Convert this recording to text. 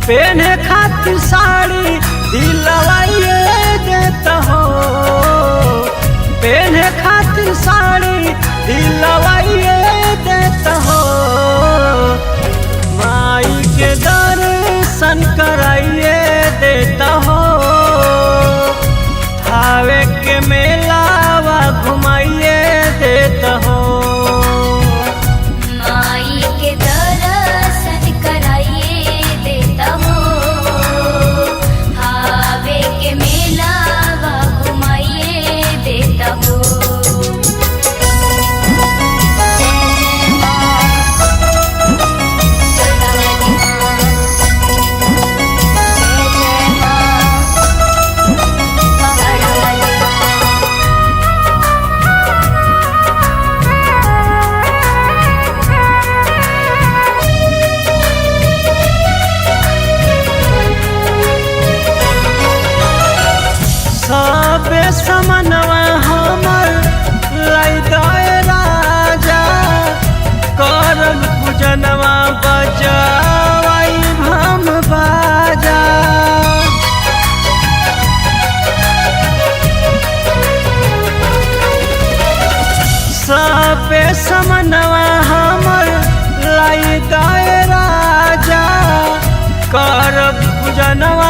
पहने खातिर साड़ी दिलवाइए देता हो, पहने खातिर साड़ी दिलवाइए देता हो। माई के दर्शन कराइए देता हो, थावे के मेलावा घुमाइए देता हो। माई के दर्शन कराइए देता हो, हावे के मेलावा घुमाइए देता हो। सबे समनवा हमर लाई दाए राजा, करम पूजनवा बजावाई हम बाजा। सबे समनवा हमर लाई दाए राजा, करम पूजनवा